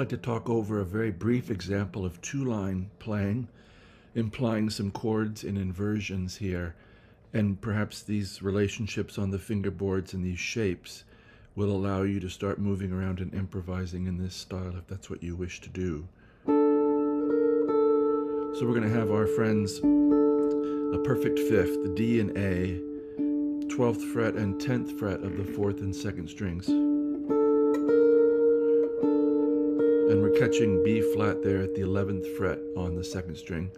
like to talk over a very brief example of two-line playing, implying some chords and inversions here, and perhaps these relationships on the fingerboards and these shapes will allow you to start moving around and improvising in this style if that's what you wish to do. So we're going to have our friends a perfect fifth, the D and A, 12th fret and 10th fret of the 4th and 2nd strings. And we're catching B flat there at the 11th fret on the 2nd string.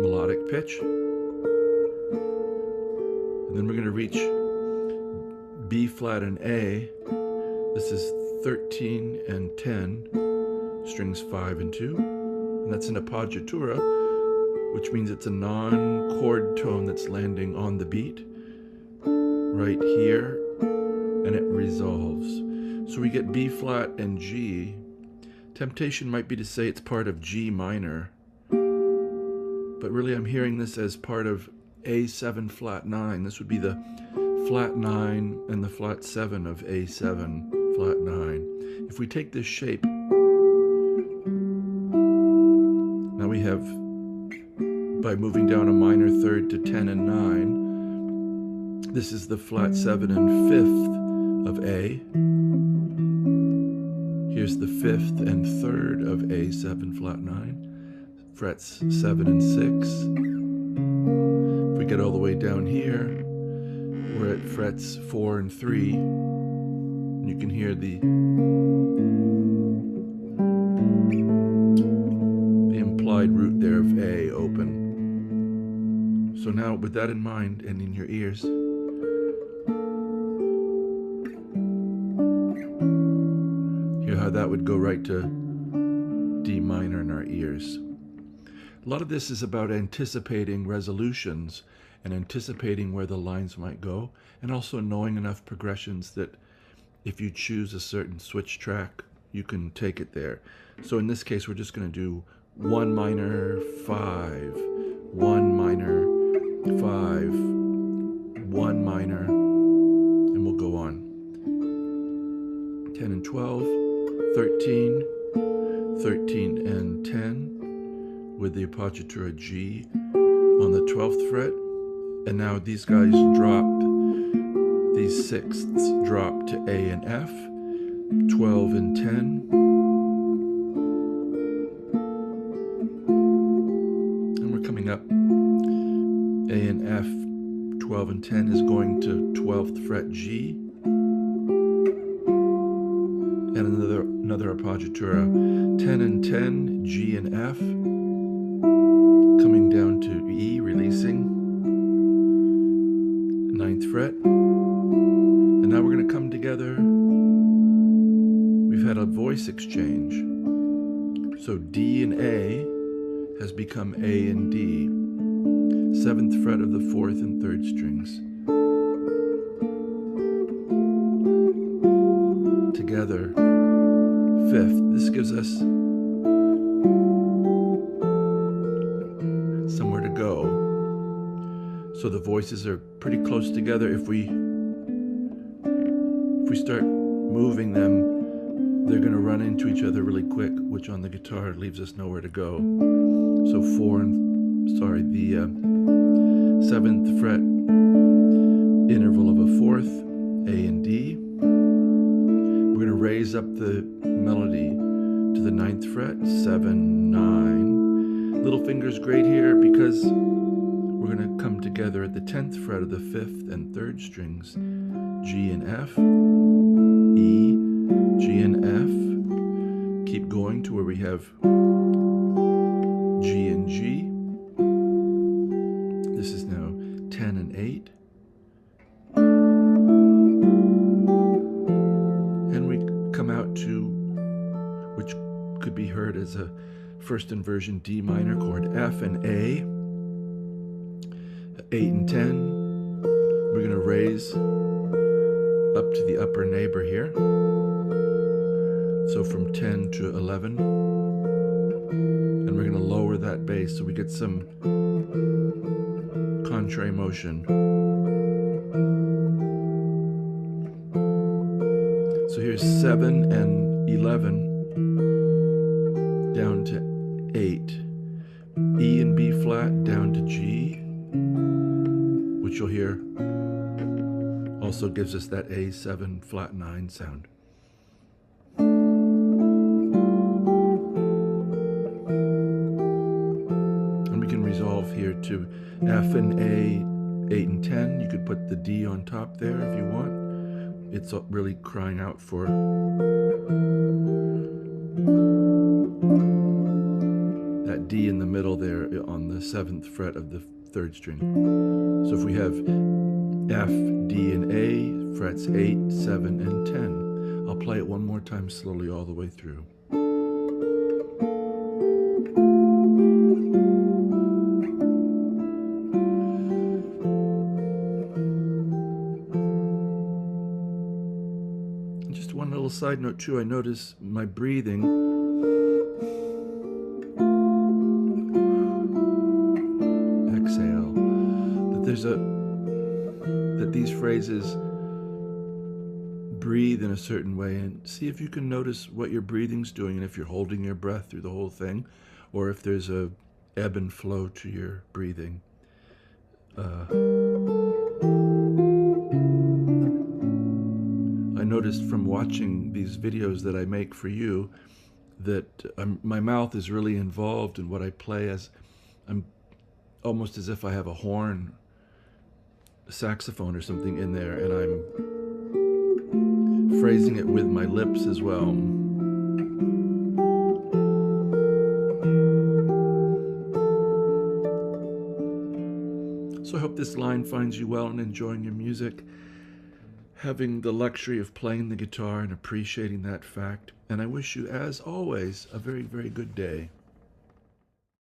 Melodic pitch. And then we're going to reach B flat and A. This is 13 and 10, strings 5 and 2. And that's an appoggiatura, which means it's a non-chord tone that's landing on the beat right here, and it resolves. So we get B flat and G. Temptation might be to say it's part of G minor, but really I'm hearing this as part of A7 flat 9. This would be the flat 9 and the flat 7 of A7 flat 9. If we take this shape, now we have, by moving down a minor third to 10 and 9, this is the flat 7 and 5th of A. Here's the 5th and 3rd of A7 flat 9, frets 7 and 6. If we get all the way down here, we're at frets 4 and 3. And you can hear the implied root there of A open. So now with that in mind and in your ears, hear how that would go right to D minor in our ears. A lot of this is about anticipating resolutions and anticipating where the lines might go, and also knowing enough progressions that if you choose a certain switch track, you can take it there. So in this case, we're just going to do 1 minor 5, 1 minor 5, 1 minor, and we'll go on. 10 and 12, 13, 13 and 10 with the appoggiatura G on the 12th fret. And now these guys drop, these sixths drop to A and F, 12 and 10. And we're coming up, A and F, 12 and 10 is going to 12th fret G. And another appoggiatura, 10 and 10, G and F, coming down to E, releasing, 9th fret. And now we're going to come together. We've had a voice exchange. So D and A has become A and D, 7th fret of the 4th and 3rd strings. Together, 5th. This gives us somewhere to go. So the voices are pretty close together. If we start moving them, they're going to run into each other really quick, which on the guitar leaves us nowhere to go. So the 7th fret interval of a 4th, A and D. We're going to raise up the melody to the 9th fret, 7, 9. Little finger's great here because we're going to come together at the 10th fret of the 5th and 3rd strings, G and F, E, G and F. Keep going to where we have G and G. This is now 10 and 8. And we come out to, which could be heard as a first inversion D minor chord, F and A. 8 and 10, we're going to raise up to the upper neighbor here. So from 10 to 11. And we're going to lower that bass so we get some contrary motion. So here's 7 and 11 down to 8. E and B flat down to G, which you'll hear also gives us that A7 flat 9 sound. And we can resolve here to F and A, 8 and 10. You could put the D on top there if you want. It's really crying out for that D in the middle there on the 7th fret of the 3rd string. So if we have F, D, and A, frets 8, 7, and 10. I'll play it one more time slowly all the way through. And just one little side note too, I notice my breathing. Exhale. That these phrases breathe in a certain way, and see if you can notice what your breathing's doing, and if you're holding your breath through the whole thing, or if there's a ebb and flow to your breathing. I noticed from watching these videos that I make for you that my mouth is really involved in what I play, as I'm almost as if I have a horn, a saxophone or something in there, and I'm phrasing it with my lips as well. So I hope this line finds you well and enjoying your music, having the luxury of playing the guitar and appreciating that fact. And I wish you, as always, a very, very good day.